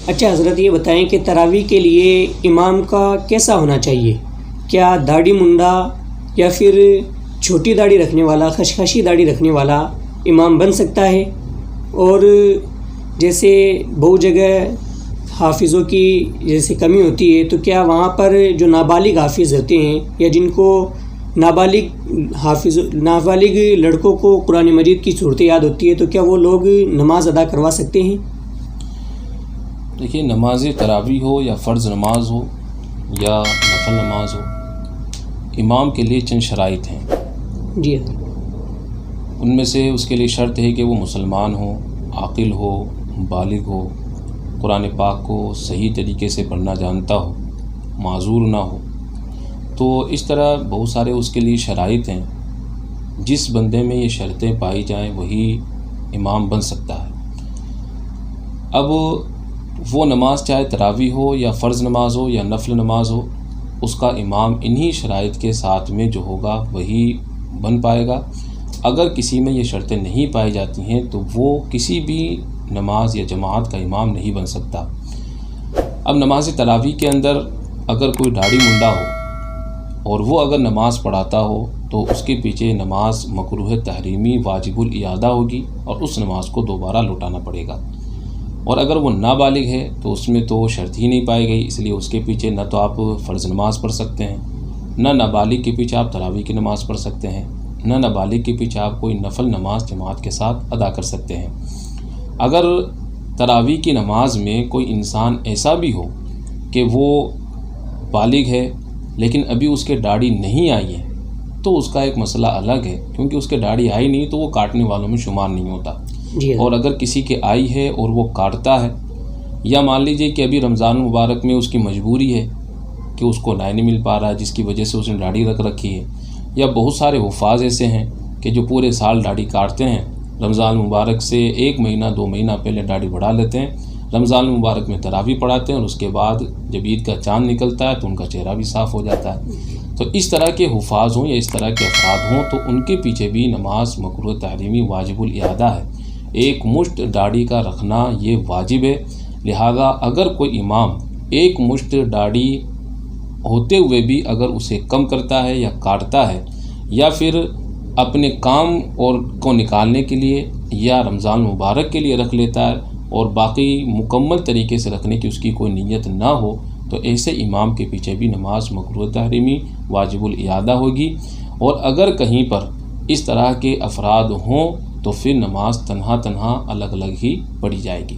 اچھا حضرت یہ بتائیں کہ تراویح کے لیے امام کا کیسا ہونا چاہیے؟ کیا داڑھی منڈا یا پھر چھوٹی داڑھی رکھنے والا، خشخشی داڑھی رکھنے والا امام بن سکتا ہے؟ اور جیسے بہت جگہ حافظوں کی جیسے کمی ہوتی ہے، تو کیا وہاں پر جو نابالغ حافظ ہوتے ہیں یا جن کو نابالغ لڑکوں کو قرآن مجید کی صورتیں یاد ہوتی ہے، تو کیا وہ لوگ نماز ادا کروا سکتے ہیں؟ دیکھیے، نماز تراویح ہو یا فرض نماز ہو یا نفل نماز ہو، امام کے لیے چند شرائط ہیں۔ جی، ان میں سے اس کے لیے شرط ہے کہ وہ مسلمان ہو، عاقل ہو، بالغ ہو، قرآن پاک کو صحیح طریقے سے پڑھنا جانتا ہو، معذور نہ ہو۔ تو اس طرح بہت سارے اس کے لیے شرائط ہیں۔ جس بندے میں یہ شرطیں پائی جائیں وہی امام بن سکتا ہے۔ اب وہ نماز چاہے تراویح ہو یا فرض نماز ہو یا نفل نماز ہو، اس کا امام انہی شرائط کے ساتھ میں جو ہوگا وہی بن پائے گا۔ اگر کسی میں یہ شرطیں نہیں پائی جاتی ہیں تو وہ کسی بھی نماز یا جماعت کا امام نہیں بن سکتا۔ اب نماز تراویح کے اندر اگر کوئی داڑھی منڈا ہو اور وہ اگر نماز پڑھاتا ہو تو اس کے پیچھے نماز مکروہ تحریمی واجب الاعادہ ہوگی اور اس نماز کو دوبارہ لوٹانا پڑے گا۔ اور اگر وہ نابالغ ہے تو اس میں تو شرط ہی نہیں پائی گئی، اس لیے اس کے پیچھے نہ تو آپ فرض نماز پڑھ سکتے ہیں، نہ نابالغ کے پیچھے آپ تراویح کی نماز پڑھ سکتے ہیں، نہ نابالغ کے پیچھے آپ کوئی نفل نماز جماعت کے ساتھ ادا کر سکتے ہیں۔ اگر تراویح کی نماز میں کوئی انسان ایسا بھی ہو کہ وہ بالغ ہے لیکن ابھی اس کے داڑھی نہیں آئی ہے تو اس کا ایک مسئلہ الگ ہے، کیونکہ اس کے داڑھی آئی نہیں تو وہ کاٹنے والوں میں شمار نہیں ہوتا۔ اور اگر کسی کے آئی ہے اور وہ کاٹتا ہے، یا مان لیجئے کہ ابھی رمضان مبارک میں اس کی مجبوری ہے کہ اس کو نہیں مل پا رہا ہے جس کی وجہ سے اس نے داڑھی رکھ رکھی ہے، یا بہت سارے حفاظ ایسے ہیں کہ جو پورے سال داڑھی کاٹتے ہیں، رمضان مبارک سے 1 مہینہ 2 مہینہ پہلے داڑھی بڑھا لیتے ہیں، رمضان مبارک میں تراویح پڑھاتے ہیں اور اس کے بعد جب عید کا چاند نکلتا ہے تو ان کا چہرہ بھی صاف ہو جاتا ہے۔ تو اس طرح کے حفاظ ہوں یا اس طرح کے افراد ہوں تو ان کے پیچھے بھی نماز مکروہ تحریمی واجب الاعادہ ہے۔ ایک مشت داڑھی کا رکھنا یہ واجب ہے، لہذا اگر کوئی امام ایک مشت داڑھی ہوتے ہوئے بھی اگر اسے کم کرتا ہے یا کاٹتا ہے، یا پھر اپنے کام اور کو نکالنے کے لیے یا رمضان مبارک کے لیے رکھ لیتا ہے اور باقی مکمل طریقے سے رکھنے کی اس کی کوئی نیت نہ ہو، تو ایسے امام کے پیچھے بھی نماز مکروہ تحریمی واجب الاعادہ ہوگی۔ اور اگر کہیں پر اس طرح کے افراد ہوں تو پھر نماز تنہا الگ الگ ہی پڑھی جائے گی۔